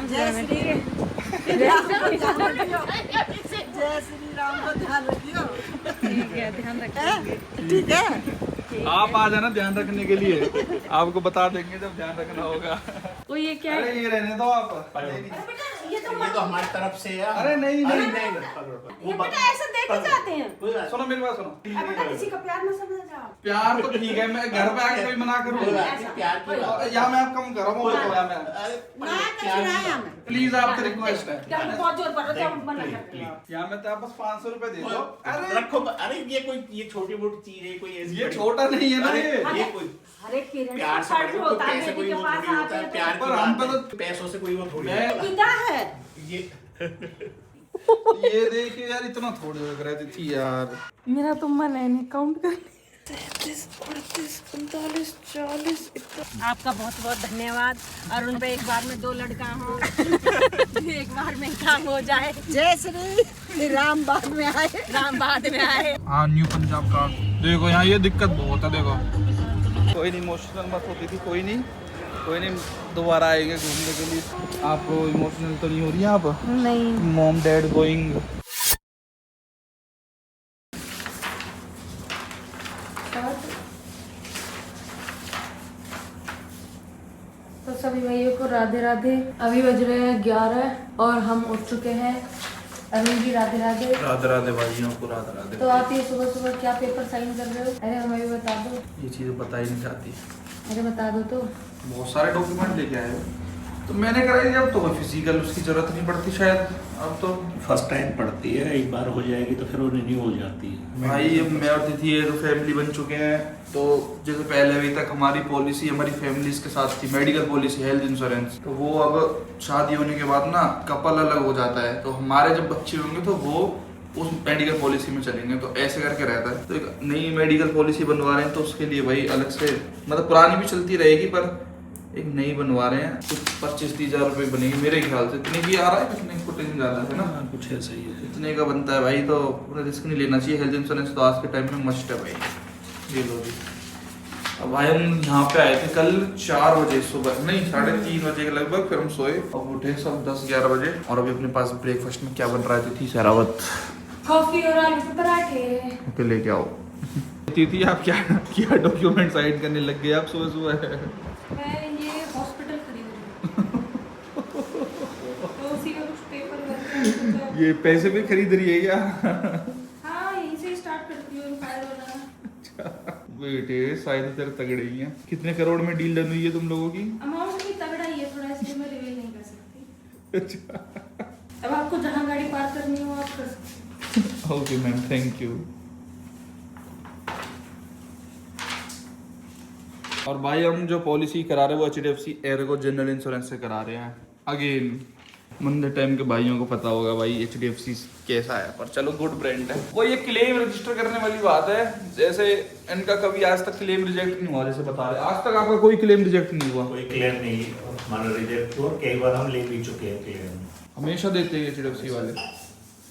जय श्री राम का ध्यान रखियो। ठीक है, ध्यान रखेंगे। ठीक है, आप आ जाना ध्यान रखने के लिए, आपको बता देंगे जब ध्यान रखना होगा। तो ये क्या है? अरे ये रहने दो आप। ये तो हमारी तरफ से है। अरे नहीं नहीं ये बेटा ऐसे देखे जाते हैं। सुनो मेरी बात सुनो। बेटा किसी का प्यार न समझ जाओ। प्यार तो ठीक है, मैं घर पे आके कोई मना करूँ प्यार की बात। या मैं आप कम करो ना किराया में प्लीज आपसे रिक्वेस्ट है। क्या बहुत जोर पड़ रहा है, मना करते हैं। यहाँ में तो आप बस 500 रुपए दे दो। अरे रखो। अरे ये छोटी मोटी चीज है, कोई ऐसी ये छोटा नहीं है ना ये कोई अरे किरण प्यार से फर्ज होता है, पैसे कोई बेटी के वो पास थोड़ी होता आते है। हैं प्यार पर की हम बात पे है। पैसों से कोई वो थोड़ी मैं- होता पिता है। ये ये देखिए यार, इतना थोड़ी हो रही थी यार। मेरा तो मन है नहीं काउंट कर। 33, 38, 39, 40। आपका बहुत बहुत धन्यवाद। और उन पे एक बार में 2 लड़का हो, एक बार में काम हो जाए। जय श्री राम बाद में आए, राम बाद में आए। हाँ, न्यू पंजाब का देखो, यहाँ ये दिक्कत बहुत है। देखो कोई नहीं, इमोशनल मत होती थी। कोई नहीं दोबारा आएंगे घूमने के लिए। आपको इमोशनल तो नहीं हो रही है आप? नहीं। Mom dad going. तो सभी भाइयों को राधे राधे। अभी बज रहे हैं 11 और हम उठ चुके हैं। अरुण जी राधे राधे। राधे राधे भाइयों को राधे राधे। तो आप ये सुबह सुबह क्या पेपर साइन कर रहे हो? अरे हमें भी बता दो। ये चीज़ पता ही नहीं चाहती। अरे बता दो तो। बहुत सारे डॉक्यूमेंट लेके आए हो, तो मैंने कराई। अब तो फिजिकल उसकी जरूरत नहीं पड़ती शायद। अब तो फर्स्ट टाइम पढ़ती है, एक बार हो जाएगी तो फिर वो रिन्यू हो जाती है। भाई अब मैं और तिथि ये तो फैमिली बन चुके हैं। तो जैसे पहले अभी तक हमारी पॉलिसी हमारी फैमिलीज के साथ थी, मेडिकल पॉलिसी, हेल्थ इंश्योरेंस। तो वो अब शादी होने के बाद ना कपल अलग हो जाता है। तो हमारे जब बच्चे होंगे तो वो उस मेडिकल पॉलिसी में चलेंगे। तो ऐसे करके रहता है। तो एक नई मेडिकल पॉलिसी बनवा रहे हैं, तो उसके लिए भाई अलग से, मतलब पुरानी भी चलती रहेगी पर एक नई बनवा रहे हैं। कुछ 25-30 हज़ार रुपये बनेगी मेरे ख्याल से। इतने की आ रहा है, कितने कुछ ज़्यादा है ना, कुछ ऐसा ही है। इतने का बनता है भाई। तो पूरा रिस्क नहीं लेना चाहिए। हेल्थ इंश्योरेंस तो आज के टाइम में मस्ट है भाई। ये लो जी। अब भाई हम यहाँ पे आए थे कल 4 बजे सुबह, नहीं 3:30 बजे के लगभग। फिर हम सोए, अब उठे सब 10-11 बजे। और अभी अपने पास ब्रेकफास्ट में क्या बन रहा है? तिथि सहरावत कॉफी और आलू के पराठे। ओके, लेके आओ। तिथि आप क्या डॉक्यूमेंट साइन करने लग गए आप सुबह सुबह? मैं ये हॉस्पिटल खरीद रही हूँ। तो उसी का कुछ पेपर वर्क है। ये पैसे भी खरीद रही है क्या? हाँ, यहीं से स्टार्ट करती हूँ फाइल बनाना। बेटे शायद तेरे तगड़े ही हैं। कितने करोड़ में डील डन हुई है तुम लोगों की? अमाउंट भी तगड़ा ही है थोड़ा, इसलिए मैं रिवील नहीं कर सकती। अच्छा, अब आपको जहाँ गाड़ी पार्क करनी हो आप कर सकते हैं। Okay ma'am, thank you. और भाई हम जो पॉलिसी करा रहे हैं वो HDFC एर्गो जनरल इंश्योरेंस से करा रहे हैं। अगेन मंदे टाइम के भाइयों को पता होगा भाई HDFC कैसा है, पर चलो गुड ब्रांड है। वो ये क्लेम रजिस्टर करने वाली बात है। जैसे इनका कभी आज तक क्लेम रिजेक्ट नहीं हुआ, जैसे बता रहे आज तक आपका कोई क्लेम रिजेक्ट नहीं हुआ? कोई क्लेम नहीं हमारा रिजेक्ट हुआ। कई बार हम ले भी चुके हैं क्लेम। हमेशा देते हैं HDFC वाले।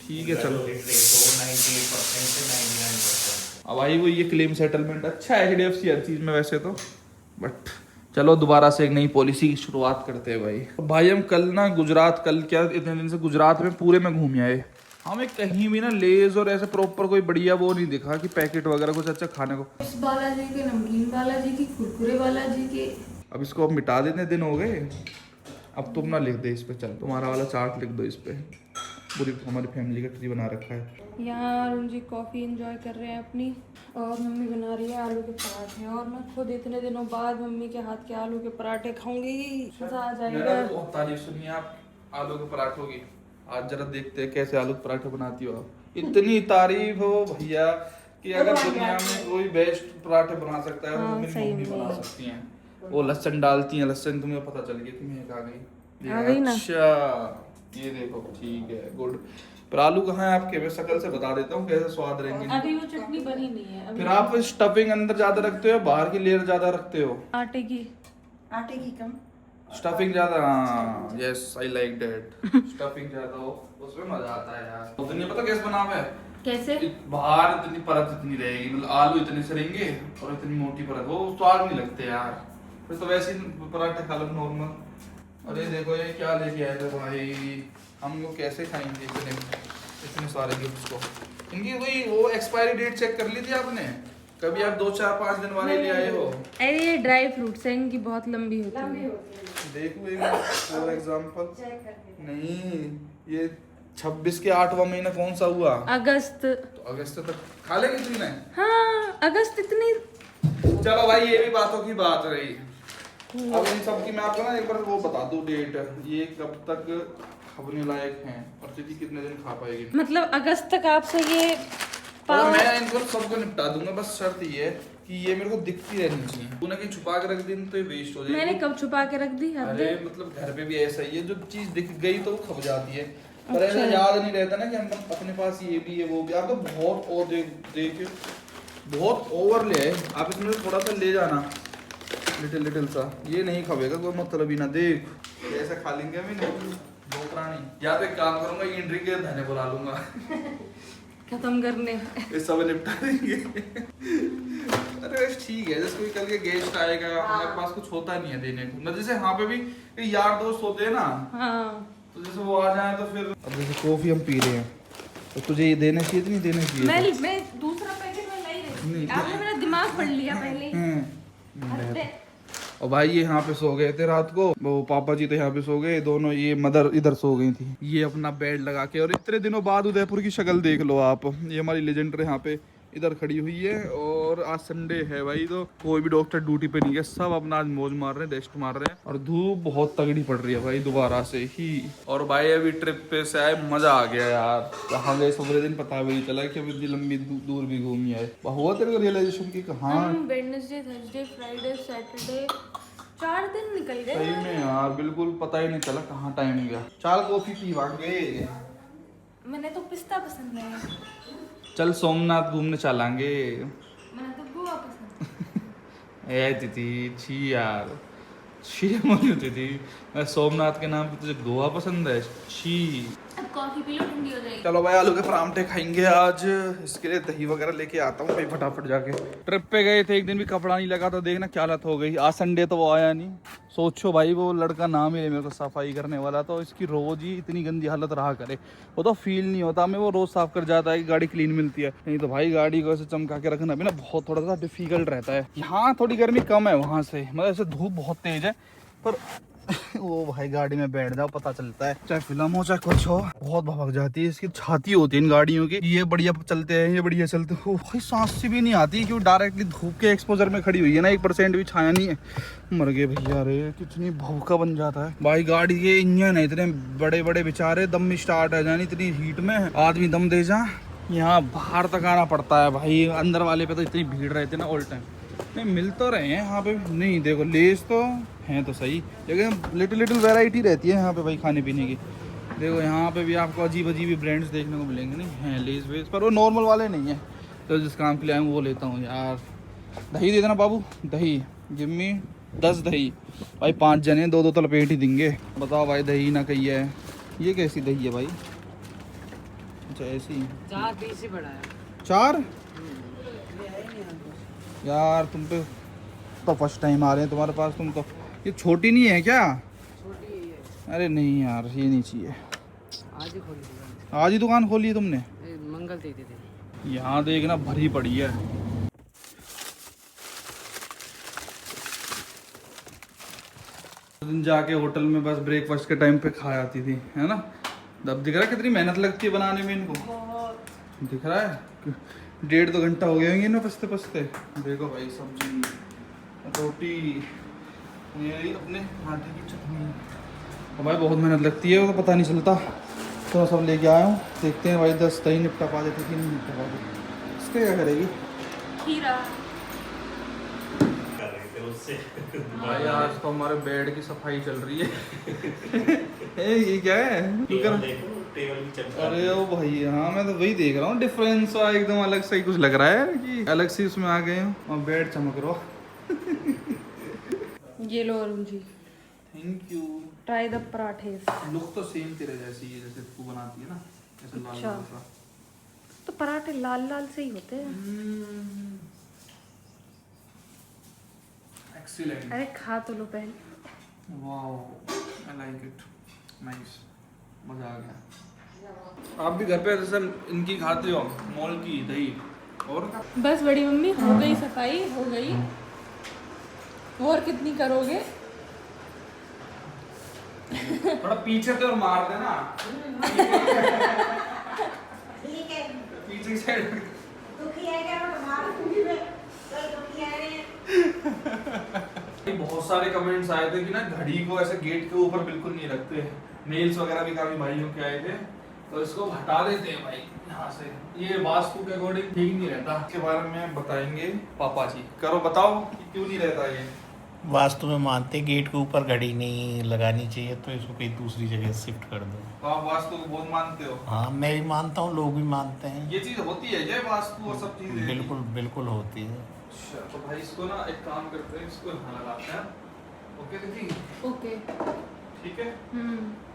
ठीक है चलो। 98% से 99%। अब भाई वो ये क्लेम सेटलमेंट अच्छा है HDFC हर चीज़ में वैसे तो, बट चलो दोबारा से एक नई पॉलिसी की शुरुआत करते हैं भाई। भाई हम कल ना गुजरात, कल क्या इतने दिन से गुजरात में पूरे में घूम आए। हमें कहीं भी ना लेज और ऐसे प्रॉपर कोई बढ़िया वो नहीं दिखा कि पैकेट वगैरह कुछ अच्छा खाने को। इस बालाजी के, नमकीन बालाजी की, कुरकुरे बालाजी के। अब इसको अब मिटा देने दिन हो गए। अब तुम ना लिख दे इस पे, चल तुम्हारा वाला चार्ट लिख दो इस पे। पूरी हमारी फैमिली का ट्री बना रखा है। यहाँ अरुण जी कॉफ़ी एंजॉय कर रहे हैं अपनी, और मम्मी बना रही है आलू के पराठे। और मैं खुद इतने दिनों बाद मम्मी के हाथ के आलू के पराठे खाऊंगी। मजा आ जाएगा। बहुत तारीफ सुनी है आप आलू के पराठों की। आज जरा देखते हैं कैसे आलू के पराठे बनाती हो आप। इतनी तारीफ हो भैया कि अगर दुनिया में कोई बेस्ट पराठे बना सकता है वो हाँ, मेरी सही मम्मी में। बना सकती हैं। वो लहसुन डालती हैं, लहसुन तुम्हें पता चल गया कि महक आ गई। आ गई ना। अच्छा ये देखो, ठीक है, गुड। पर आलू कहाँ है आपके? मैं शक्ल से बता देता हूँ कैसे स्वाद रहेंगे। अभी वो चटनी बनी नहीं है अभी। फिर आप स्टफिंग अंदर ज्यादा रखते हो, बाहर की लेयर ज्यादा रखते हो? आटे की। आटे की कम, स्टफिंग ज्यादा। हाँ yes, I like that. Stuffing ज्यादा हो उसमें मजा आता है यार। तो नहीं पता कैसे बना है? कैसे? बाहर इतनी परत इतनी रहेगी, मतलब आलू इतने से रहेंगे और इतनी मोटी परत, वो स्वाद नहीं लगते यार। फिर तो वैसे ही पराठे खा लो नॉर्मल। अरे देखो ये क्या लेके आए थे भाई, हम लोग कैसे खाएंगे इतने सारे गिफ्ट्स को। इनकी कोई वो एक्सपायरी डेट चेक कर ली थी आपने? कभी आप 2-4-5 दिन वाले ले आए हो? अरे ये ड्राई फ्रूट्स हैं, इनकी बहुत लंबी होती है। देखो एक फॉर एग्जांपल, नहीं ये 26 के 8वां महीना कौन सा हुआ? अगस्त। तो अगस्त तक खा लेंगे तू इन्हें? हाँ अगस्त इतनी। चलो भाई ये भी बातों की बात रही। अब इन सब की मैं आपको ना एक बार वो बता दूं डेट, ये कब तक खाने लायक हैं और दीदी कितने दिन खा पाएगी। मतलब अगस्त तक आपसे ये और मैं इनको सबको निपटा दूंगा, बस शर्त ये है कि ये मेरे को दिखती रहनी चाहिए। तूने कहीं छुपा के रख दी तो ये वेस्ट हो जाएगी। मैंने कब छुपा के रख दी? अरे मतलब घर पे भी ऐसा ही है, जो चीज दिख गई तो वो खप जाती है, पर ऐसा याद नहीं रहता ना कि हम अपने पास ये भी है वो भी। आप तो बहुत और देख बहुत ओवर ले आए आप, इसमें थोड़ा सा ले जाना लिटिल सा, ये नहीं खाएगा कोई मतलब ही ना। देख ऐसा खा लेंगे हम नहीं दो प्राणी। या तो एक काम करूंगा, इंट्री के धने बुला लूंगा खत्म करने ये सब निपटा देंगे। अरे ठीक है, जैसे कोई कल के गेस्ट आएगा, हमारे पास कुछ होता नहीं है देने को ना, जैसे यहाँ पे भी यार दोस्त होते हैं ना, हाँ तो जैसे वो आ जाए तो फिर। अब जैसे कॉफी हम पी रहे हैं तो तुझे ये देना चाहिए कि नहीं देना चाहिए? मैं दूसरा पैकेट में लाई रही थी, आपने मेरा दिमाग पढ़ लिया पहले। और भाई ये यहाँ पे सो गए थे रात को, वो पापा जी तो यहाँ पे सो गए, दोनों ये मदर इधर सो गई थी। ये अपना बेड लगा के, और इतने दिनों बाद उदयपुर की शक्ल देख लो आप। ये हमारी लेजेंडर यहाँ पे इधर खड़ी हुई है, और आज संडे है भाई, तो कोई भी डॉक्टर ड्यूटी पे नहीं है, सब अपना आज मौज मार रहे हैं, रेस्ट मार रहे हैं। और धूप बहुत तगड़ी पड़ रही है भाई दोबारा से ही। और भाई अभी ट्रिप पे से आए, मजा आ गया यार। कहाँ गए सुबह दिन पता भी नहीं चला कि अभी लंबी दूर भी घूमी आए। हुआ तेरे को रियलाइजेशन की कहाँ वेडनेसडे, थर्सडे, फ्राइडे, सैटरडे 4 दिन निकल गए। सही में यार, बिल्कुल पता ही नहीं चला कहाँ टाइम गया। चाल कॉफी पी गए। मैंने तो पिस्ता पसंद है। चल सोमनाथ घूमने चलेंगे। मैंने तो गोवा पसंद ए दीदी छी यार, छी मोनी होती थी। सोमनाथ के नाम पे तुझे गोवा पसंद है? छी। अब कॉफी पी लो, ठंडी हो जाएगी। चलो भाई आलू के परांठे खाएंगे आज, इसके लिए दही वगैरह लेके आता हूँ भाई फटाफट जाके। ट्रिप पे गए थे, एक दिन भी कपड़ा नहीं लगा तो देखना क्या हालत हो गई। आज संडे तो वो आया नहीं। सोचो भाई वो लड़का ना मिले मेरे को सफाई करने वाला, तो इसकी रोज ही इतनी गंदी हालत रहा करे। वो तो फील नहीं होता हमें, वो रोज साफ कर जाता है कि गाड़ी क्लीन मिलती है। नहीं तो भाई गाड़ी को ऐसे चमका के रखना भी ना बहुत थोड़ा सा डिफिकल्ट रहता है। यहाँ थोड़ी गर्मी कम है, वहाँ से मतलब ऐसे धूप बहुत तेज है, पर वो भाई गाड़ी में बैठ जाओ पता चलता है, चाहे फिल्म हो चाहे कुछ हो, बहुत भभक जाती है। इसकी छाती होती है इन गाड़ियों की, ये बढ़िया चलते हैं, ये बढ़िया चलते हो भाई, सांस सी भी नहीं आती क्यों डायरेक्टली धूप के एक्सपोजर में खड़ी हुई है ना, 1% भी छाया नहीं है। मर गए भैया रे, कितनी भूखा बन जाता है भाई। गाड़ी के इंजन है इतने बड़े बड़े बेचारे, दम में स्टार्ट आ जाए इतनी हीट में, आदमी दम दे जा। यहाँ बाहर तक आना पड़ता है भाई, अंदर वाले पे तो इतनी भीड़ रहती है ना ऑल टाइम। नहीं मिल तो रहे हैं यहाँ पे, नहीं देखो लेस तो हैं तो सही, लेकिन लिटिल वैरायटी रहती है यहाँ पे भाई खाने पीने की। देखो यहाँ पे भी आपको अजीब अजीब ब्रांड्स देखने को मिलेंगे, नहीं हैं लेस वेस, पर वो नॉर्मल वाले नहीं है। तो जिस काम के लिए आए वो लेता हूँ यार। दही दे देना बाबू, दही गिम्मी 10 दही भाई, 5 जने 2-2 तो लपेट ही देंगे। बताओ भाई दही ना कही है, ये कैसी दही है भाई? अच्छा ऐसी 4 पीस ही बड़ा है। 4 यार, तुम पे तो फर्स्ट टाइम आ रहे हैं तुम्हारे पास, तुम तो ये छोटी नहीं है क्या? छोटी है। अरे नहीं यार ये नहीं चाहिए। आज ही खोली थी, आज ही दुकान खोली है तुमने? मंगल दे थे। यहाँ देखना भरी पड़ी है। दिन जाके होटल में बस ब्रेकफास्ट के टाइम पे खा आती थी, है ना? अब दिख रहा है कितनी मेहनत लगती है बनाने में इनको, दिख रहा है 1.5-2 घंटा हो गए होंगे ना पसते पसते। देखो भाई सब्जी, रोटी, ये अपने आटे की चटनी, और भाई बहुत मेहनत लगती है, वो तो पता नहीं चलता। तो सब लेके आया हूँ, देखते हैं भाई 10 दही निपटा पा देते कि नहीं निपटा पा देते। इसके क्या करेगी? खीरा कर रहे थे उससे। भाई आज तो हमारे बेड की सफाई चल रही है। ये क्या है? देखो टेबल भी चमका। अरे ओ भाई हाँ, मैं तो वही देख रहा हूँ, डिफरेंस एकदम अलग से ही कुछ लग रहा है कि अलग से उसमें आ गए हो, और बेड चमक रहा। ये लो Arun ji, thank you. Try the पराठे। लुक तो सेम तेरे जैसी है जैसे तू बनाती है ना, ऐसे लाल अच्छा। लाल सा। तो पराठे लाल लाल से ही होते हैं। एक्सीलेंट। अरे खा तो लो पहले। Wow I like it, nice, मजा आ गया। आप भी घर पे जैसे इनकी खाते हो मॉल की दही? और बस बड़ी मम्मी हो गई सफाई, हो गई। और कितनी करोगे? थोड़ा पीछे तो और मार देना। ठीक है, पीछे की साइड दुखी है क्या? मैं तुम्हारा दुखी में कोई दुखी है नहीं। बहुत सारे कमेंट्स आए थे कि ना घड़ी को ऐसे गेट के ऊपर बिल्कुल नहीं रखते। मेल्स वगैरह भी काफी भाइयों के आए थे, तो इसको हटा देते हैं भाई यहाँ से। ये वास्तु के अकॉर्डिंग ठीक नहीं रहता। इसके बारे में बताएंगे पापा जी। करो बताओ कि क्यों नहीं रहता ये। वास्तु में मानते गेट के ऊपर घड़ी नहीं लगानी चाहिए, तो इसको कहीं दूसरी जगह शिफ्ट कर दो। तो आप वास्तु को बहुत मानते हो? हाँ, मैं भी मानता हूँ, लोग भी मानते हैं। ये चीज होती है ये वास्तु और सब चीजें? बिल्कुल बिल्कुल होती है। अच्छा, तो भाई इसको ना एक काम करते हैं, इसको यहाँ लगाते हैं। ओके दीदी? ओके। ठीक है,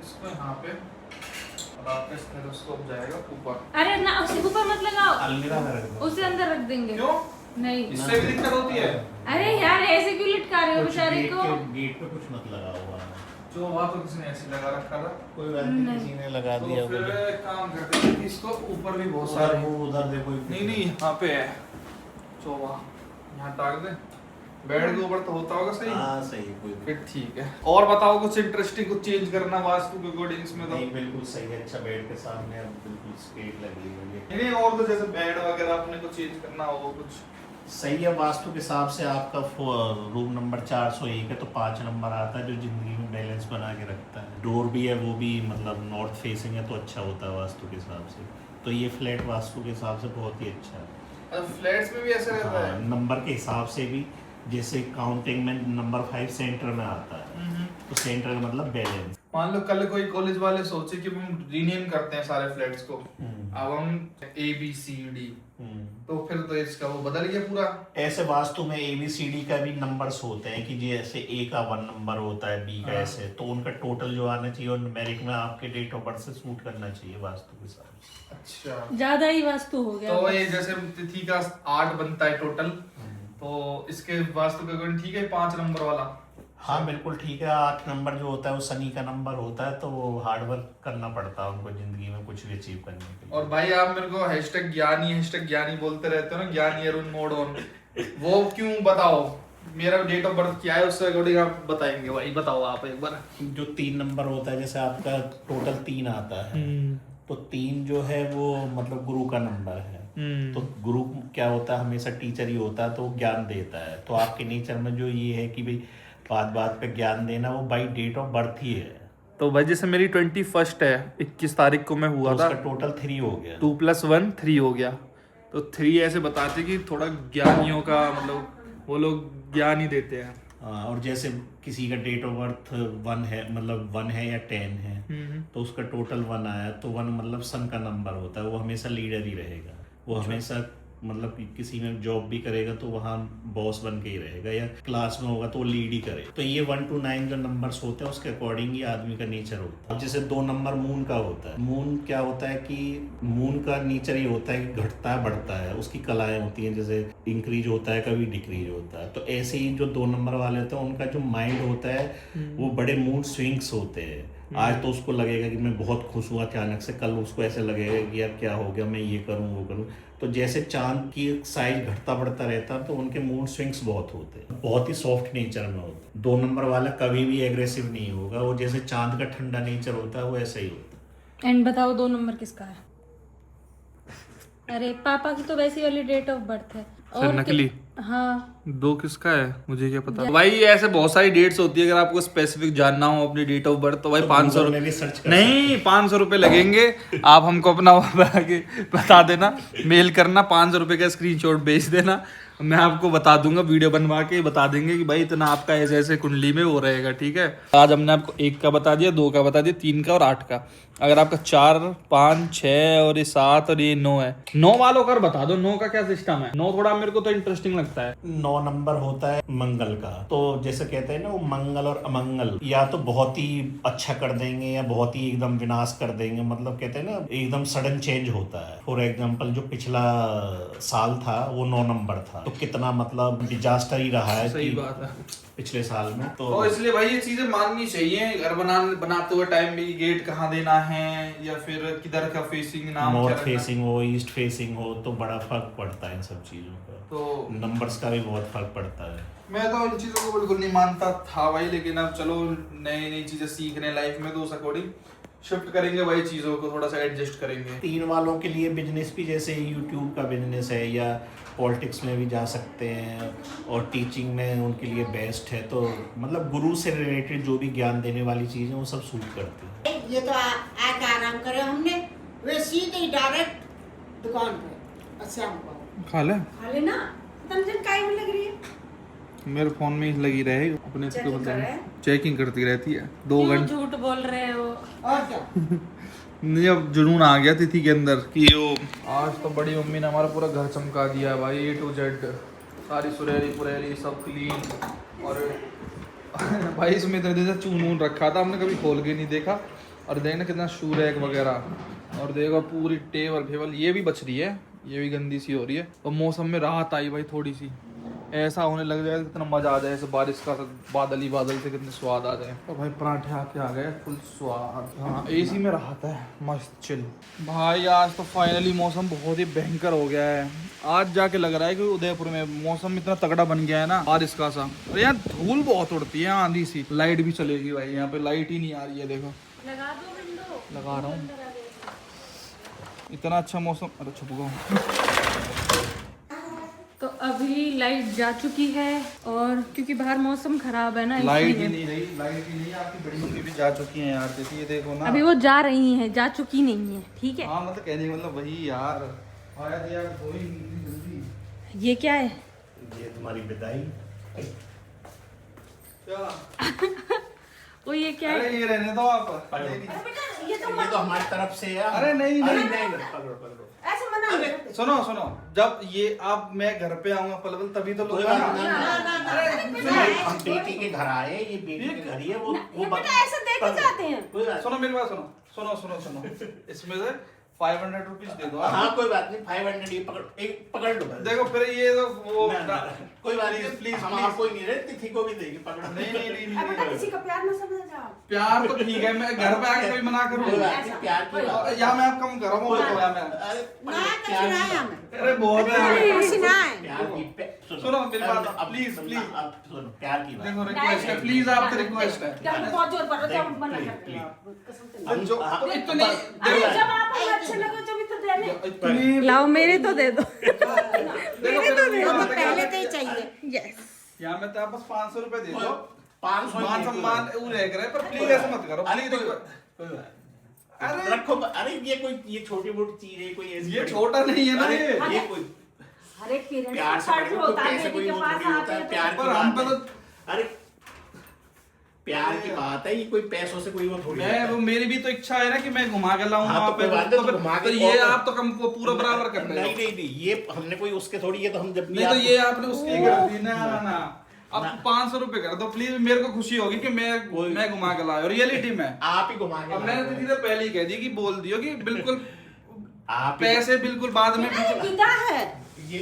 इसको यहाँ पे और आपका स्टेथोस्कोप जाएगा ऊपर। अरे ना, उसे ऊपर मत लगाओ, अलमीरा में रख दो। उसे अंदर रख देंगे। क्यों? नहीं, इससे भी दिक्कत होती है? अरे यार ऐसे क्यों लटका रहे हो बेचारे को? गेट पे कुछ मत लगा हुआ है। जो वहाँ तो किसी ने ऐसे लगा रखा था, कोई वैसे किसी ने लगा तो दिया। फिर एक काम करते हैं कि इसको ऊपर भी बहुत सारे, वो उधर देखो। नहीं यहाँ पे है चौवा, यहाँ टाक दे। बेड के ऊपर तो होता होगा सही? हाँ सही है, कोई फिर ठीक है। और बताओ कुछ इंटरेस्टिंग, कुछ चेंज करना वास्तु के अकॉर्डिंग इसमें? तो नहीं, बिल्कुल सही है। अच्छा, बेड के सामने अब बिल्कुल स्ट्रेट लगी हुई है। नहीं, और तो जैसे बेड वगैरह अपने को चेंज करना हो कुछ? सही है। वास्तु के हिसाब से आपका रूम नंबर 401 है, तो 5 नंबर आता है, जो जिंदगी में बैलेंस बना के रखता है। डोर भी है, वो भी मतलब नॉर्थ फेसिंग है, तो अच्छा होता है वास्तु के हिसाब से। तो ये फ्लैट वास्तु के हिसाब से बहुत ही अच्छा है। फ्लैट्स में भी ऐसे रहता है? नंबर के हिसाब से भी, जैसे काउंटिंग में नंबर 5 सेंटर में आता है, तो सेंटर का मतलब बैलेंस। मान लो कल कोई कॉलेज वाले सोचे कि हम रीनेम करते हैं सारे फ्लैट्स को, अब हम ABCD, तो फिर तो इसका वो बदल गया पूरा। ऐसे वास्तु में ABCD का भी नंबर्स होते हैं कि जैसे A का 1 नंबर होता है, B का ऐसे, तो उनका टोटल जो आना चाहिए और न्यूमेरिक में आपके डेट ऑफ बर्थ से सूट करना चाहिए वास्तु के साथ। अच्छा, ज्यादा ही वास्तु हो गया। तो ये जैसे तिथि का 8 बनता है टोटल, तो इसके वास्तु का अकॉर्डिंग ठीक है 5 नंबर वाला? हाँ बिल्कुल ठीक है। 8 नंबर जो होता है वो शनि का नंबर होता है, तो वो हार्ड वर्क करना पड़ता है उनको जिंदगी में कुछ भी अचीव करने के लिए। और भाई आप मेरे को #ज्ञानी बोलते रहते हो ना, ज्ञानी अरुण मोड ऑन, वो क्यों बताओ? मेरा डेट ऑफ बर्थ क्या है, उससे अकॉर्डिंग आप बताएंगे भाई, बताओ आप एक बार। जो 3 नंबर होता है, जैसे आपका टोटल 3 आता है, तो 3 जो है वो मतलब गुरु का नंबर है। तो गुरु क्या होता है, हमेशा टीचर ही होता है, तो वो ज्ञान देता है। तो आपके नेचर में जो ये है कि भाई बात बात पे ज्ञान देना, वो बाई डेट ऑफ बर्थ ही है। तो भाई जैसे मेरी 21 है, 21 तारीख को मैं हुआ था, टोटल 3 हो गया। 2 + 1 3 हो गया। तो 3 ऐसे बताते कि थोड़ा ज्ञानियों का मतलब वो लोग ज्ञान ही देते हैं। और जैसे किसी का डेट ऑफ बर्थ 1 है, मतलब 1 है या 10 है, तो उसका टोटल 1 आया, तो 1 मतलब सन का नंबर होता है, वो हमेशा लीडर ही रहेगा। वो हमेशा मतलब कि किसी में जॉब भी करेगा तो वहाँ बॉस बन के ही रहेगा, या क्लास में होगा तो वो लीड ही करे। तो ये 1 to 9 जो नंबर्स होते हैं उसके अकॉर्डिंग ही आदमी का नेचर होता है। जैसे 2 नंबर मून का होता है। मून क्या होता है कि मून का नेचर ही होता है कि घटता है बढ़ता है, उसकी कलाएं होती हैं, जैसे इंक्रीज होता है कभी डिक्रीज होता है। तो ऐसे ही जो 2 नंबर वाले होते हैं उनका जो माइंड होता है वो बड़े मूड स्विंग्स होते हैं। आज तो उसको लगेगा कि मैं बहुत खुश हुआ अचानक से, कल उसको ऐसे लगेगा कि यार क्या हो गया, मैं ये करूं वो करूं। तो जैसे चांद की साइज घटता बढ़ता रहता है, तो उनके मूड स्विंग्स बहुत होते हैं, बहुत ही सॉफ्ट नेचर में होते हैं। 2 नंबर वाला कभी भी एग्रेसिव नहीं होगा, वो जैसे चांद का ठंडा नेचर होता है वो ऐसा ही होता है। एंड बताओ 2 नंबर किसका है? अरे पापा की तो वैसी वाली डेट ऑफ बर्थ है। और नकली? हाँ। 2 किसका है मुझे क्या पता भाई। ऐसे बहुत सारी डेट्स होती है, अगर आपको स्पेसिफिक जानना हो अपनी डेट ऑफ बर्थ तो भाई 500 नहीं 500 रुपए लगेंगे। आप हमको अपना बना के बता देना, मेल करना, 500 रुपए का स्क्रीनशॉट भेज देना, मैं आपको बता दूंगा, वीडियो बनवा के बता देंगे कि भाई इतना आपका ऐसे ऐसे कुंडली में वो रहेगा। ठीक है, आज हमने आपको 1 का बता दिया, 2 का बता दिया, 3 का और 8 का। अगर आपका 4, 5, 6 और ये 7 और ये 9 है, 9 वालों का बता दो 9 का क्या सिस्टम है। 9 थोड़ा मेरे को तो इंटरेस्टिंग लगता है। 9 नंबर होता है मंगल का। तो जैसे कहते हैं ना, वो मंगल और अमंगल या तो बहुत ही अच्छा कर देंगे या बहुत ही एकदम विनाश कर देंगे। मतलब कहते हैं ना एकदम सडन चेंज होता है। फॉर एग्जाम्पल जो पिछला साल था वो 9 नंबर था, तो कितना मतलब डिजास्टर ही रहा है। सही कि बात है। पिछले साल में तो इसलिए भाई ये चीजें माननी चाहिए। घर बनाते हुए टाइम भी गेट कहाँ देना है या फिर किधर का फेसिंग, नाम नॉर्थ क्या रखना है। फेसिंग हो, ईस्ट फेसिंग हो, तो बड़ा फर्क पड़ता है इन सब चीजों का। तो नंबर्स का भी बहुत फर्क पड़ता है। मैं तो इन चीजों को बिल्कुल नहीं मानता था भाई, लेकिन अब चलो नई नई चीजें सीख रहे हैं लाइफ में, तो उस अकॉर्डिंग शिफ्ट करेंगे भाई, चीजों को थोड़ा सा एडजस्ट करेंगे। 3 वालों के लिए बिजनेस भी जैसे यूट्यूब का बिजनेस है, या पॉलिटिक्स में भी जा सकते हैं, और टीचिंग में उनके लिए बेस्ट है। तो मतलब गुरु से रिलेटेड जो भी ज्ञान देने वाली चीज़ें वो सब सूट करती है। ये तो आके आराम करे हमने, वे सीधे डायरेक्ट दुकान पे शाम को खा ले, खा लेना, तंजन काय में लग रही है। मेरे फोन में ही लगी रहे अपने Checking कर रहे हैं? चेकिंग करती रहती है 2 घंटे। झूठ बोल रहे हो। और क्या। नहीं, अब जुनून आ गया तिथि के अंदर कि वो आज तो बड़ी मम्मी ने हमारा पूरा घर चमका दिया भाई, A to Z सारी सुरैली पुरैली सब क्लीन। और भाई इसमें इतने दिन से चून वून रखा था, हमने कभी खोल के नहीं देखा। और देखना कितना शू रैक वगैरह, और देखो पूरी टेबल फेबल ये भी बच रही है, ये भी गंदी सी हो रही है। और मौसम में राहत आई भाई थोड़ी सी, ऐसा होने लग जाए कितना मजा आ जाए, ऐसे बारिश का बादल ही बादल से कितने स्वाद आ जाए। तो भाई पराठे आके आ गए फुल स्वाद। हाँ एसी में राहत है, मस्त चिल। भाई आज तो फाइनली मौसम बहुत ही भयंकर हो गया है। आज जाके लग रहा है कि उदयपुर में मौसम इतना तगड़ा बन गया है ना बारिश का सा। और यहाँ धूल बहुत उड़ती है, आंधी सी। लाइट भी चलेगी भाई, यहाँ पे लाइट ही नहीं आ रही है, देखो लगा दो विंडो। लगा रहा हूँ। इतना अच्छा मौसम, अरे छुप गया। तो अभी लाइट जा चुकी है, और क्योंकि बाहर मौसम खराब है ना, लाइट इसलिए ही नहीं रही, लाइट ही नहीं। आपकी बड़ी मम्मी भी जा चुकी हैं यार, जैसे ये देखो ना। अभी वो जा रही हैं, जा चुकी नहीं है, ठीक है। हाँ मतलब कहने का मतलब वही यार, आया तो यार कोई जल्दी। ये क्या है? ये तुम्हारी विदाई। क्या? वो ये क्या है? अरे ये रहने दो आप। ये तो हमारी तरफ से है। अरे नहीं नहीं पकड़ो पकड़ो। ऐसे मना नहीं करते। सुनो सुनो, जब ये आप मैं घर पे आऊंगा पलवल तभी तो लोग हम बेटी के घर आए, ये बेटी के घर ही है। वो बेटा ऐसे देख के जाते हैं। सुनो मेरी बात सुनो, सुनो सुनो सुनो, इसमें से 500 रुपीज दे दो। हाँ कोई बात नहीं, 500 ये पकड़ लो। देखो फिर ये तो वो कोई बात नहीं, प्लीज हम आपको नहीं रहे, तिथि को भी देंगे, पकड़ो। नहीं नहीं नहीं अब बेटा नहीं, किसी का प्यार न समझ जाओ। प्यार तो ठीक है, मैं घर पे आके कोई मना करूँ प्यार की बात। या मैं आप कम करो वो मैं ना कचरा हमें। अरे बहुत है। पसीनाएं। प्यार की सुनो मेरी बात, प्लीज प्लीज अब सुनो, प्यार की बात। देखो रिक्वेस्ट है, प्लीज आपसे रिक्वेस्ट है। क्या बहुत जोर पड़ रहा है, मना करते प्लीज, हो। कसम से। जो तो इतनी अरे जब आप अच्छे लगे जब तो देने। इतनी लाओ मेरे तो दे दो। देखो तो पहले तो ही चाहिए। यस। यहाँ मैं तो बस 500 रुपए दे दो, 500 मान सम्मान वो रह करे, पर प्लीज ऐसे मत करो प्लीज। अरे रखो, अरे ये कोई ये छोटी मोटी चीज है, कोई ऐसी ये छोटा नहीं है ना ये कोई हर एक पेरेंट्स प्यार का से फर्ज पकड़ो, होता है कैसे कोई बेटी के वो पास थोड़ी होता आते है, हैं प्यार पर की हम बात पे है। तो अरे प्यार की बात है, ये कोई पैसों से कोई वो थोड़ी मैं होता वो है। मेरी भी तो इच्छा है ना कि मैं घुमा के लाऊं हाँ, वहाँ तो पे, कोई बात नहीं, तो तो घुमा के तो ये और- आप तो कम को पूरा बराबर कर रहे हो। नहीं नहीं नहीं, ये हमने कोई उसके थोड़ी, ये तो हम जब भी नहीं तो आपको- ये आपने उसकी कर दी ना ना ना। अब 500 रुपए कर दो प्लीज, मेरे को खुशी होगी कि मैं घुमा के लाया रियलिटी में। आप ही घुमा के अब मैंने दीदी से पहले ही कह दी कि बोल दियो कि बिल्कुल आप ही- पैसे बिल्कुल बाद में विदा है। ये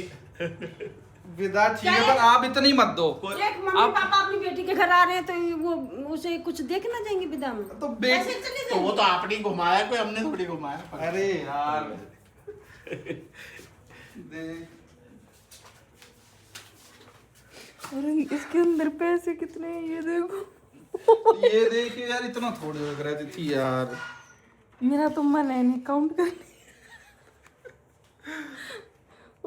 विदा ठीक है, पर आप इतनी मत दो। एक मम्मी पापा अपनी बेटी के घर आ रहे हैं तो वो उसे कुछ देखना जाएंगे विदा में। तो ऐसे चले तो वो तो आपने ही घुमाया, कोई हमने थोड़ी घुमाया। अरे यार देख अरे इसके अंदर पैसे कितने हैं ये देखो। ये देखिए यार, इतना थोड़ी लग रही थी यार। मेरा तो मन है नहीं काउंट करने। ओ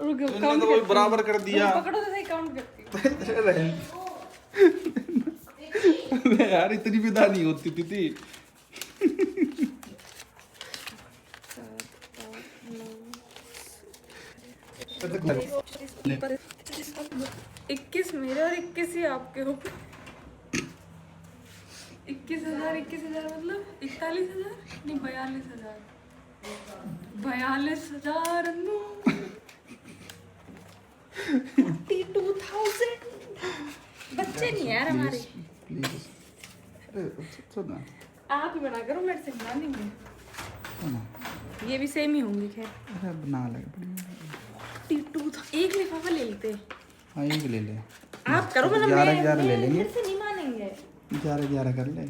रुको, इनने काउंट तो कोई बराबर कर दिया। पकड़ो तो सही, काउंट करती हूँ। यार इतनी विदा नहीं होती थी। 21 मेरे और 21 ही आपके हो। 21,000 मतलब 41,000 नहीं 42,000 42,000 बच्चे नहीं है यार हमारे। प्लीज अरे सुन ना, आप ही बना करो, मेरे से बना लेंगे। ये भी सेम ही होंगी खैर। अरे बना लगे एक लिफाफा ले लेते। हाँ एक ले ले, आप करो, मतलब 11 ले लेंगे, से नहीं मानेंगे। 11 कर ले।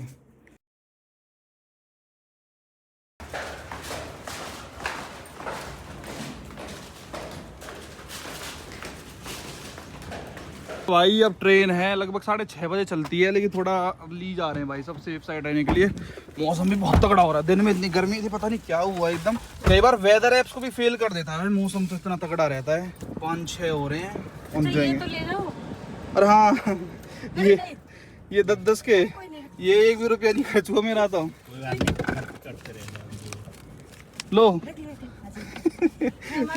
भाई अब ट्रेन है लगभग 6:30 बजे चलती है, लेकिन थोड़ा अब ली जा रहे हैं भाई सब सेफ साइड रहने के लिए। मौसम भी बहुत तगड़ा हो रहा है, दिन में इतनी गर्मी थी पता नहीं क्या हुआ एकदम। कई बार वेदर ऐप्स को भी फेल कर देता है, मौसम तो इतना तगड़ा रहता है। 5-6 हो रहे हैं, पहुंच जाएंगे। तो ले जाओ। और हाँ ये 10-10 के, ये 1 भी रुपया नहीं खर्च हुआ मेरा तो। लो हमारे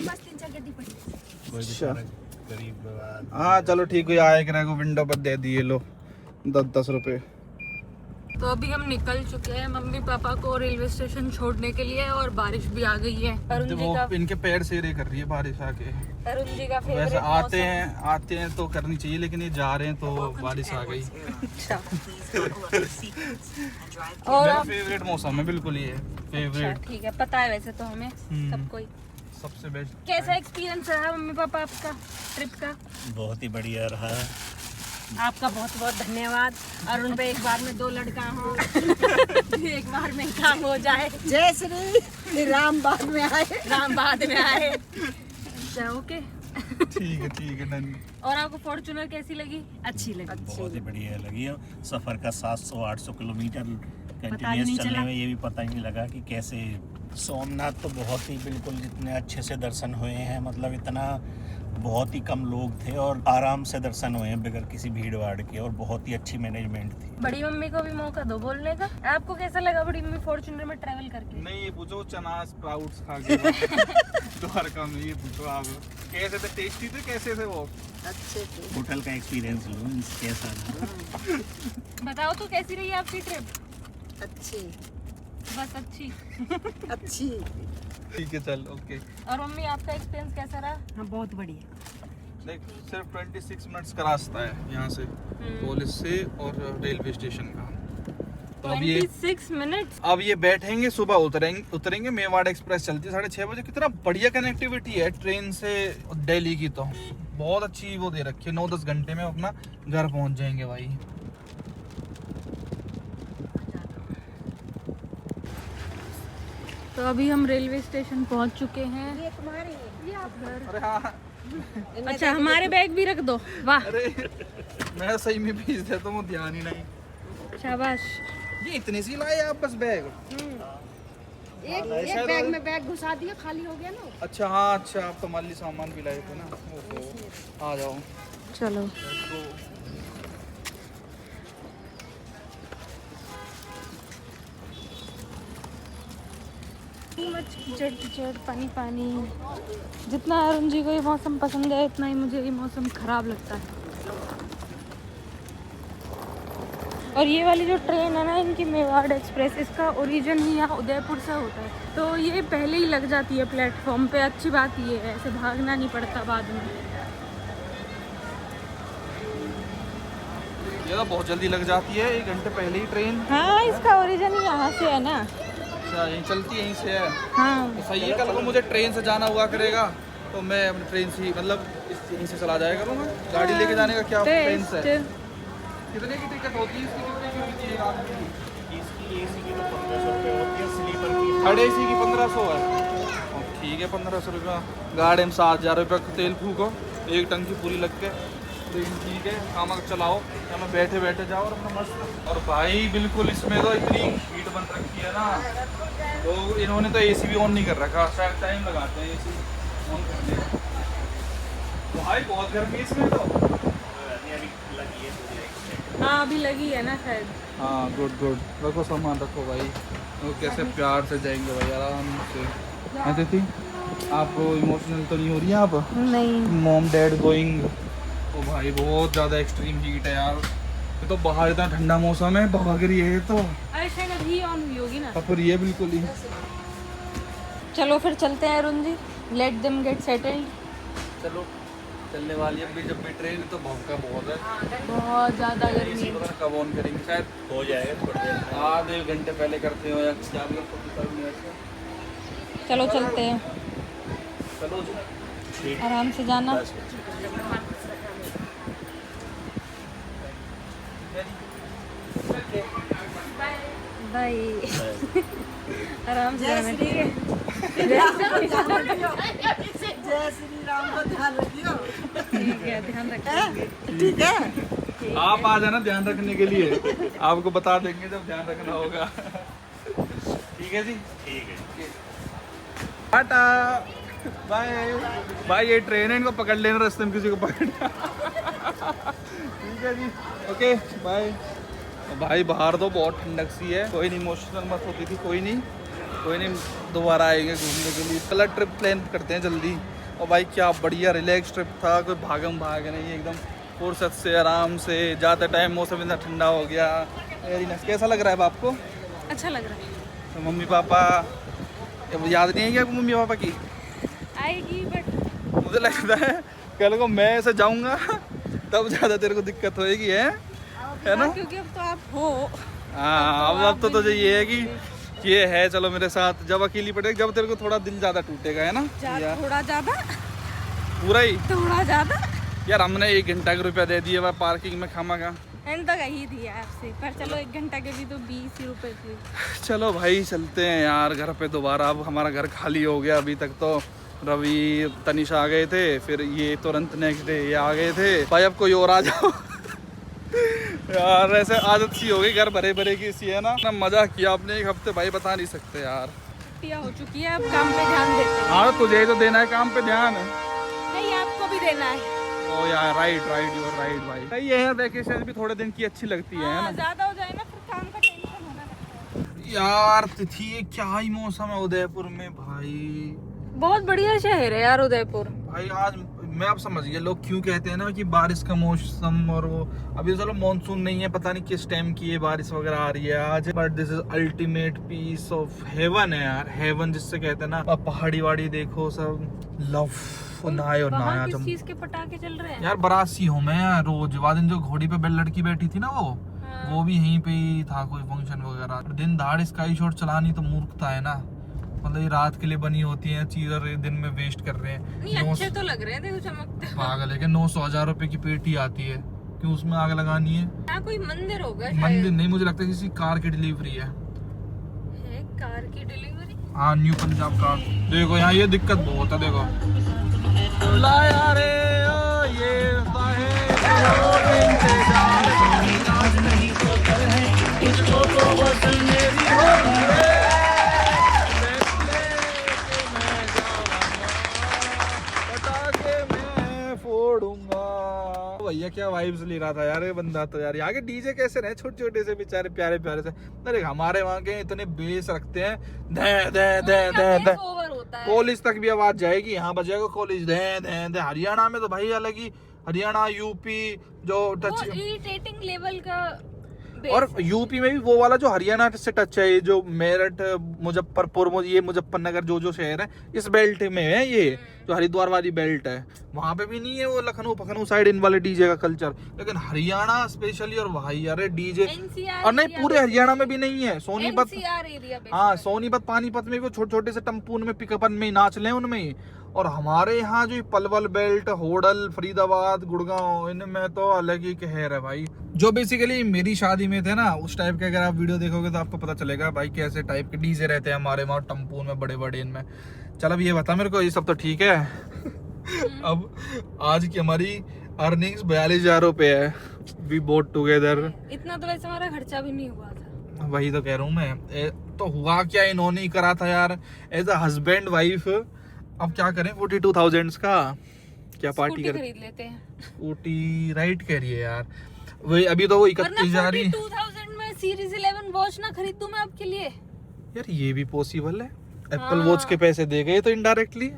पास 3-4 गड्डी पड़ी। हाँ चलो ठीक है, आए कि को विंडो पर दे दिए, लो 10-10 रुपए। तो अभी हम निकल चुके हैं मम्मी पापा को रेलवे स्टेशन छोड़ने के लिए, और बारिश भी आ गई है। अरुण जी का, इनके पैर सेरे कर रही है बारिश आके। अरुण जी का फेवरेट वैसे आते हैं तो करनी चाहिए, लेकिन ये जा रहे हैं तो बारिश आ गई। अच्छा। और मेरा फेवरेट मौसम है बिल्कुल, ये फेवरेट। ठीक है, पता है वैसे तो हमें सबको ही। सबसे बेस्ट। कैसा एक्सपीरियंस रहा मम्मी पापा आपका ट्रिप का? बहुत ही बढ़िया रहा। आपका बहुत बहुत धन्यवाद। अरुण पे एक बार में 2 लड़का हो, एक बार में काम हो जाए। जय श्री राम बाद में आए। राम बाद में आए। ओके। ठीक है डन। और आपको फॉर्च्यूनर कैसी लगी? अच्छी लगी। बहुत ही बढ़िया लगी। सफर का 700-800 किलोमीटर पता ही नहीं कंटिन्यूस चलने चला। में ये भी पता ही नहीं लगा कि कैसे। सोमनाथ तो बहुत ही बिल्कुल जितने अच्छे से दर्शन हुए हैं, मतलब इतना बहुत ही कम लोग थे और आराम से दर्शन हुए हैं बगैर किसी भीड़ भाड़ के, और बहुत ही अच्छी मैनेजमेंट थी। बड़ी मम्मी को भी मौका दो बोलने का। आपको कैसा लगा बड़ी मम्मी फॉर्च्यूनर में ट्रैवल करके? नहीं ये पूछो चना स्प्राउट्स खा के द्वारका में, ये पूछो आप कैसे थे, टेस्टी थे, कैसे थे वो? अच्छे थे। होटल का एक्सपीरियंस लो कैसा रहा। बताओ तो कैसी रही आपकी ट्रिप? अच्छी बस अच्छी। अच्छी। ठीक है चल ओके। और मम्मी आपका एक्सपीरियंस कैसा रहा? हाँ बहुत बढ़िया। देख सिर्फ 26 मिनट्स का रास्ता है यहाँ से, पुलिस से और रेलवे स्टेशन का। तो अब ये 26 मिनट्स। अब ये बैठेंगे, सुबह उतरेंगे। मेवाड़ एक्सप्रेस चलती है 6:30 बजे। कितना बढ़िया कनेक्टिविटी है ट्रेन से दिल्ली की, तो बहुत अच्छी वो दे रखी है। 9-10 घंटे में अपना घर पहुँच जाएंगे भाई। तो अभी हम रेलवे स्टेशन पहुंच चुके हैं। ये तुम्हारी है। अरे हाँ अच्छा, हमारे बैग भी रख दो। वाह, अरे मैं सही में भेज देता हूँ, ध्यान ही नहीं। शाबाश। ये इतने सी लाए आप बस बैग? एक बैग में बैग घुसा दिया, खाली हो गया ना। अच्छा हाँ, अच्छा आप तो माली सामान भी लाए थे ना। ओहो, आ जाओ चलो। कीचड़ पानी पानी। जितना अरुण जी को ये मौसम पसंद है, उतना ही मुझे ये मौसम खराब लगता है। और ये वाली जो ट्रेन है ना इनकी, मेवाड़ एक्सप्रेस, इसका ओरिजिन ही यहाँ उदयपुर से होता है। तो ये पहले ही लग जाती है प्लेटफॉर्म पे। अच्छी बात ये है, ऐसे भागना नहीं पड़ता बाद में। ये तो बहुत जल्दी लग जाती है, 1 घंटे पहले ही ट्रेन। हाँ, इसका ओरिजिन ही यहाँ से है ना। अच्छा यहीं चलती है, यहीं से है। हाँ तो सही है, कल को मुझे ट्रेन से जाना हुआ करेगा तो मैं अपनी ट्रेन से मतलब यहीं से चला जाया करूँगा। गाड़ी लेके जाने का क्या ट्रेन से? कितने की टिकट होती है इसकी? कितने की होती है रात की? इसकी एसी की तो 1500 रुपये होती है, स्लीपर की थर्ड एसी की 1500 है। ठीक है 1500 रुपया। गाड़ी में 7000 रुपये का तेल फूको, 1 टंकी पूरी लग के। ट्रेन ठीक है, काम चलाओ, चलो बैठे बैठे जाओ और अपना मस्त। और भाई बिल्कुल इसमें तो इतनी हीट बन रखी है ना, तो इन्होंने तो एसी भी ऑन नहीं कर रखा, शायद टाइम लगाते हैं एसी ऑन करने का। भाई बहुत गर्मी है इसमें तो। लगी है। हाँ, अभी लगी है ना शायद। हाँ गुड गुड, रखो सामान रखो भाई। वो कैसे प्यार से जाएंगे भाई आराम से। अदिति आप इमोशनल तो नहीं हो रही हैं आप? नहीं। Mom dad going. ओ भाई बहुत ज़्यादा एक्सट्रीम हीट है यार। ये तो बाहर इतना ठंडा मौसम है, भाग रही है तो। अरे शायद अभी ऑन हुई होगी ना। अब ये बिल्कुल ही। चलो फिर चलते हैं Arun ji, let them get settled. चलो चलने वाली है अभी, जब भी ट्रेन तो भौंका बहुत है, बहुत ज़्यादा गर्मी इसी है। पता नहीं कब ऑन करेंगे, शायद हो जाएगा थोड़ी देर में। आधे घंटे पहले करते हो या क्या भी। चलो चलते हैं। चलो जी। आराम से जाना। बाय। आराम से जाना, ठीक है। जय श्री राम का ध्यान रखियो। ठीक है, ध्यान रखेंगे। ठीक है। आप आ जाना ध्यान रखने के लिए, आपको बता देंगे जब ध्यान रखना होगा। ठीक है जी, ठीक है। Tata bye. भाई ये ट्रेन है, इनको पकड़ लेना रास्ते में, किसी को पकड़ना। ठीक है जी, ओके बाय। भाई बाहर तो बहुत ठंडक सी है, कोई नहीं इमोशनल मत होती थी, कोई नहीं, दोबारा आएंगे घूमने के लिए। कल ट्रिप प्लान करते हैं जल्दी। और भाई क्या बढ़िया रिलैक्स ट्रिप था, कोई भागम भाग नहीं, एकदम फुर्सत से आराम से जाते टाइम। मौसम इतना ठंडा हो गया, वेरी नाइस। कैसा लग रहा है आपको? अच्छा लग रहा है। तो मम्मी पापा याद नहीं है क्या मम्मी पापा की? आएगी, बट मुझे लगता है कल को मैं ऐसे जाऊंगा तब ज़्यादा तेरे को दिक्कत होएगी, है ना? क्योंकि अब तो आप हो। हाँ, अब तो तुझे ये है कि ये है, चलो मेरे साथ। जब अकेली पड़ेगी, जब तेरे को थोड़ा दिल ज़्यादा टूटेगा, है ना? यार, थोड़ा ज़्यादा, पूरा ही थोड़ा ज़्यादा। यार हमने 1 घंटा का रुपया दे दिया पार्किंग में खामा का। एंड तक ही थी आपसे, पर चलो 1 घंटा के भी तो 20 ही रुपए थे। चलो भाई चलते हैं यार घर पे दोबारा। अब हमारा घर खाली हो गया। अभी तक तो रवि तनिषा आ गए थे, फिर ये तुरंत नेक्स्ट डे ये आ गए थे। भाई अब कोई और आ जाओ। यार ऐसे आदत सी हो गई घर भरे भरे की सी, है ना? मजा किया आपने 1 हफ्ते, भाई बता नहीं सकते यार। छुट्टियाँ हो चुकी है, अब काम पे ध्यान देते हैं। हाँ, तुझे तो देना है काम पे ध्यान। नहीं, आपको भी देना है। ओ यार, राइट यूर राइट भाई। सही है यार, वैकेशन भी थोड़े दिन की अच्छी लगती है ना? ज्यादा हो जाए ना फिर काम का टेंशन होना लगता है। यार तिथि क्या ही मौसम है उदयपुर में भाई। बहुत बढ़िया शहर है यार उदयपुर। भाई आज मैं अब समझ गया लोग क्यों कहते हैं ना कि बारिश का मौसम। और वो अभी चलो मानसून नहीं है, पता नहीं किस टाइम की ये बारिश वगैरह आ रही है आज, but this is ultimate piece of heaven है यार। हेवन जिससे कहते हैं ना। अब पहाड़ी वाड़ी देखो, सब लव नहाए वहाँ किस चीज के पटाखे चल रहे हैं यार। बरासी हूँ मैं रोज। वादिन जो घोड़ी पे लड़की बैठी थी ना, वो भी यहीं पे ही था, कोई फंक्शन वगैरह। दिन दहाड़ स्काई शॉट चलानी तो मूर्खता है ना। मतलब ये रात के लिए बनी होती है चीज और दिन में वेस्ट कर रहे हैं। नहीं, अच्छे तो लग रहे हैं, देखो चमकते। पागल है, 900,000 रुपए की पेटी आती है, क्यों उसमें आग लगानी है? यहाँ कोई मंदिर होगा? मंदिर नहीं, मुझे लगता है किसी कार की डिलीवरी है। कार की डिलीवरी? हाँ, न्यू पंजाब कार। देखो यहाँ ये दिक्कत बहुत है, देखो लाया रे ये भैया क्या वाइब्स ले रहा था यार ये बंदा तो। यार यहाँ के डीजे कैसे रहे, छोटे छोटे से बेचारे प्यारे प्यारे से। अरे हमारे वहाँ के इतने बेस रखते हैं, दे दे दे दे दे, कॉलेज तक भी आवाज जाएगी। यहाँ बजेगा कॉलेज, दे दे दे। हरियाणा में तो भाई अलग ही, हरियाणा यूपी जो टच इरिटेटिंग लेवल का। और यूपी में भी वो वाला जो हरियाणा से टच है, ये जो मेरठ मुजफ्फरपुर, ये मुजफ्फरनगर जो शहर है इस बेल्ट में है, ये जो हरिद्वार वाली बेल्ट है, वहाँ पे भी नहीं है वो लखनऊ पखनऊ साइड इन वाले डीजे का कल्चर। लेकिन हरियाणा स्पेशली, और भाई अरे डीजे, और नहीं पूरे हरियाणा में भी नहीं है। सोनीपत, हाँ सोनीपत पानीपत में भी छोटे छोटे से टम्पून में पिकअपन में नाच ले उनमें ही। और हमारे यहाँ जो पलवल बेल्ट, होडल, फरीदाबाद, गुड़गांव, इनमें तो अलग ही कहर है भाई। जो बेसिकली मेरी शादी में थे ना, उस टाइप के अगर आप वीडियो देखोगे तो आपको पता चलेगा भाई कैसे टाइप के डीजे रहते हैं हमारे वहाँ टम्पून में, बड़े बड़े इनमें। चल अब ये बता मेरे को, ये सब तो ठीक है। अब आज की हमारी अर्निंग्स 42,000 रुपए है। We boat together. इतना तो वैसे हमारा खर्चा भी नहीं हुआ था। वही तो कह रहा हूँ मैं। तो हुआ क्या, इन्होंने ही करा था यार एज अ हस्बैंड वाइफ। अब क्या करें, 42,000 का क्या पार्टी खरीद लेते हैं। स्कूटी राइट कह रही है यार। वही अभी तो वो 31,000 ही। 42,000 में सीरीज 11 वॉच ना खरीद दूं मैं आपके लिए? यार ये भी पॉसिबल है, एप्पल वॉच के पैसे दे गए तो इनडायरेक्टली।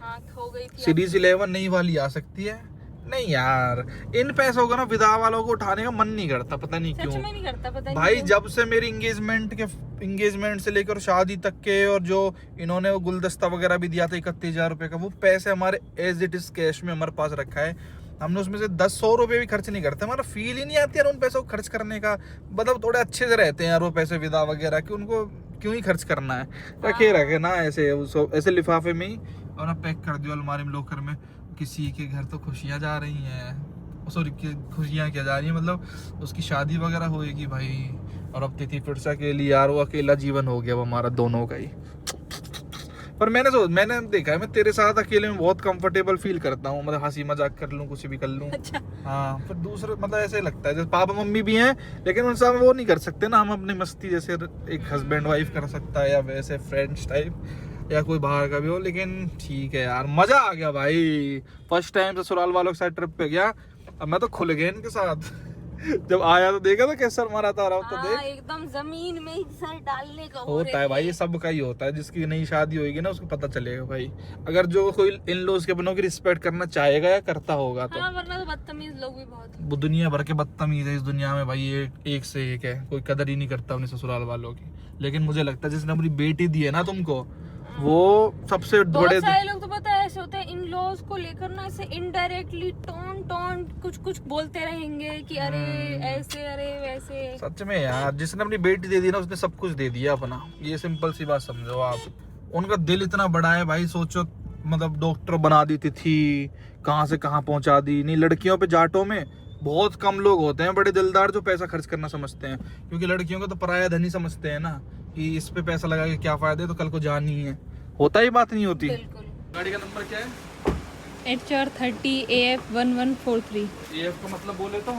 हाँ, खो गई थी। सीरीज 11 नई वाली आ सकती है। नहीं यार, इन पैसों का ना विदा वालों को उठाने का मन नहीं करता, पता नहीं क्यों। सच में नहीं करता, पता नहीं भाई क्यों। जब से मेरी इंगेजमेंट से लेकर शादी तक के, और जो इन्होंने वो गुलदस्ता वगैरह भी दिया था 31,000 रुपए का, वो पैसे हमारे एज इट इज कैश में हमारे पास रखा है। हमने उसमें से 10-100 रुपए भी खर्च नहीं करते। हमारा फील ही नहीं आती यार उन पैसों को खर्च करने का। मतलब थोड़े अच्छे से रहते हैं यार वो पैसे विदा वगैरह, कि उनको क्यों ही खर्च करना है। रखे ना ऐसे लिफाफे में ही और ना पैक कर दियो अलमारी में लॉकर में। किसी के घर तो खुशियाँ जा रही हैं, सॉरी खुशियाँ क्या जा रही हैं, मतलब उसकी शादी वगैरह होएगी भाई। और अब तिथि फिर से अकेली, यार वो अकेला जीवन हो गया वो हमारा दोनों का ही। पर मैंने देखा है, मैं तेरे साथ अकेले में बहुत कंफर्टेबल फील करता हूँ, मतलब हंसी मजाक कर लूँ, कुछ भी कर लूँ। अच्छा। हाँ, फिर दूसरे मतलब ऐसे लगता है जैसे पापा मम्मी भी हैं, लेकिन उनसे हम वो नहीं कर सकते ना, हम अपनी मस्ती जैसे एक हस्बैंड वाइफ कर सकता है, या वैसे फ्रेंड्स टाइप, या कोई बाहर का भी हो। लेकिन ठीक है यार, मजा आ गया भाई। फर्स्ट टाइम ससुराल वालों के साथ ट्रिप पे गया, अब मैं तो खुल गया इनके साथ। जब आया तो देखा था कैसा मारा था, तो देख एकदम जमीन में ही सर डालने का होता है भाई, ये सब का ही होता है। जिसकी नई शादी होगी ना उसको पता चलेगा भाई, अगर जो कोई इन लॉज के अपनों की रिस्पेक्ट करना चाहेगा या करता होगा तो। हाँ, वरना तो बदतमीज लोग भी बहुत हैं। वो दुनिया भर के बदतमीज है इस दुनिया में भाई, एक से एक है, कोई कदर ही नहीं करता अपने ससुराल वालों की। लेकिन मुझे लगता है जिसने अपनी बेटी दी है ना तुमको, वो सबसे बड़े। बहुत सारे लोग तो पता है ऐसे होते हैं, इन लॉज को लेकर ना ऐसे इनडायरेक्टली टोन कुछ बोलते रहेंगे कि अरे ऐसे अरे वैसे। सच में यार, जिसने अपनी बेटी दे दी ना उसने सब कुछ दे दिया अपना, ये सिंपल सी बात समझो आप। उनका दिल इतना बड़ा है भाई, सोचो मतलब डॉक्टर बना दी थी, कहाँ से कहाँ पहुंचा दी। नहीं, लड़कियों पे जाटों में बहुत कम लोग होते हैं बड़े दिलदार जो पैसा खर्च करना समझते हैं, क्योंकि लड़कियों को तो पराया धन ही समझते हैं ना, कि इस पे पैसा लगा के क्या फायदा है, तो कल को जान ही है। होता ही बात नहीं होती। बिल्कुल। गाड़ी का नंबर क्या है? HR30 AF1143। AF का मतलब बोले तो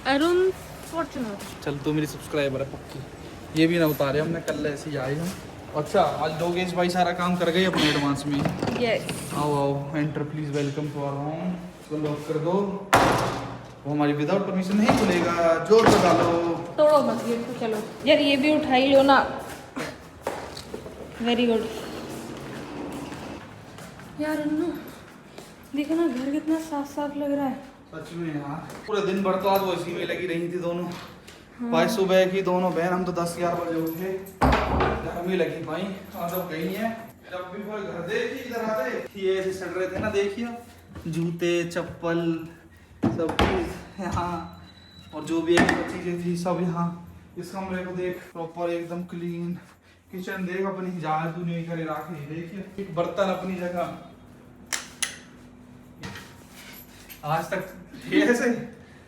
अरुण फॉर्च्यूनर। चल, तू मेरी सब्सक्राइबर है पक्की। ये भी ना उतारे हमने, कल ऐसे ही आए हम। अच्छा, आज लोगेश भाई सारा काम कर गए अपने एडवांस में। यस। आओ आओ, enter please, welcome to our home. इसको लॉक कर दो, वो हमारी विदाउट परमिशन नहीं खुलेगा। जोर लगा लो, तोड़ो मत गेट को। चलो यार, ये भी उठा ही लो ना। Very good. यार अन्नू, देखो ना घर कितना साफ साफ लग रहा है। सच में यार, पूरे दिन भर तो आज वो इसी में लगी रही थी दोनों भाई। सुबह की दोनों बहन, हम तो 10-11 बजे उठे, घर में लगी भाई। और जब गई है, जब भी कोई घर देखी इधर आते, ये ऐसे सड़ रहे थे ना, देखिए जूते चप्पल सब चीज यहाँ, और जो भी एक चीजें थी सब यहाँ। इस कमरे को देख, प्रॉपर एकदम क्लीन। किचन देख, अपनी जहाँ तू नहीं करे राखी, देखिए एक बर्तन अपनी जगह। आज तक ये ऐसे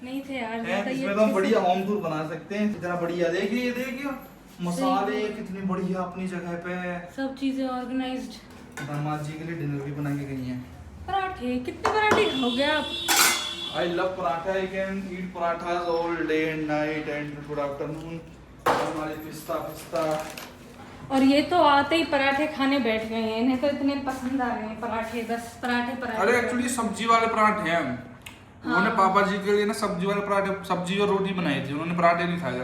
नहीं थे यार, इसमें तो हम बढ़िया होम टूर बना सकते हैं। इतना बढ़िया, देखिए ये देखिए मसाले कितनी बढ़िया अपनी जगह पे, सब चीजें ऑर्गेनाइज्ड। दामाद जी के लिए डिनर भी बना के गई हैं। पराठे, कितने पराठे खाओगे आप? I love paratha. I can eat parathas all day and night and good afternoon. हमारे पिस्ता। और ये तो आते ही पराठे खाने बैठ गए हैं, इन्हें तो इतने पसंद आ रहे हैं पराठे। 10 पराठे। अरे एक्चुअली सब्जी वाले पराठे हैं। उन्होंने पापा जी के लिए ना सब्जी वाले पराठे, सब्जी और रोटी बनाई थी, उन्होंने पराठे नहीं खाया।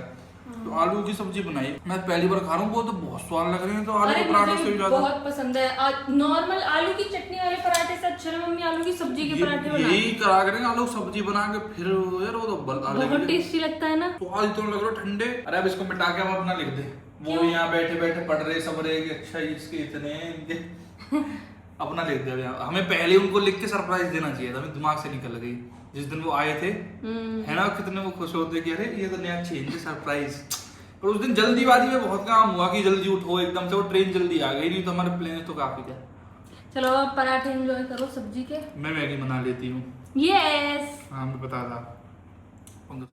तो आलू की सब्जी बनाई, मैं पहली बार खा रहा हूँ, वो तो बहुत स्वाद लग रहे हैं। तो आलू के पराठे से भी ज्यादा बहुत पसंद है। नॉर्मल आलू की चटनी वाले पराठे से अच्छा ना मम्मी आलू की सब्जी के पराठे बना। यही करा करेंगे, आलू सब्जी बना के फिर यार वो तो बहुत टेस्टी लगता है ना। तो आज तो लग रहा ठंडे। अरे अब इसको मिटा के हम अपना लिख दे, वो यहाँ बैठे बैठे पढ़ रहे सब रहे कि अच्छा इसके इतने इनके अपना लिख दे। हमें पहले उनको लिख के सरप्राइज देना चाहिए था, हमें दिमाग से निकल गई। जिस दिन वो आए थे, है ना, कितने वो खुश होते कि अरे ये तो नया चेंज है, सरप्राइज। पर उस दिन जल्दीबाजी में बहुत काम हुआ कि जल्दी उठो एकदम से, वो ट्रेन जल्दी आ गई, नहीं तो हमारे प्लान तो काफी थे। चलो अब पराठे एंजॉय करो सब्जी के। मैं मैगी बना लेती हूँ। यस, हाँ मैं बता था।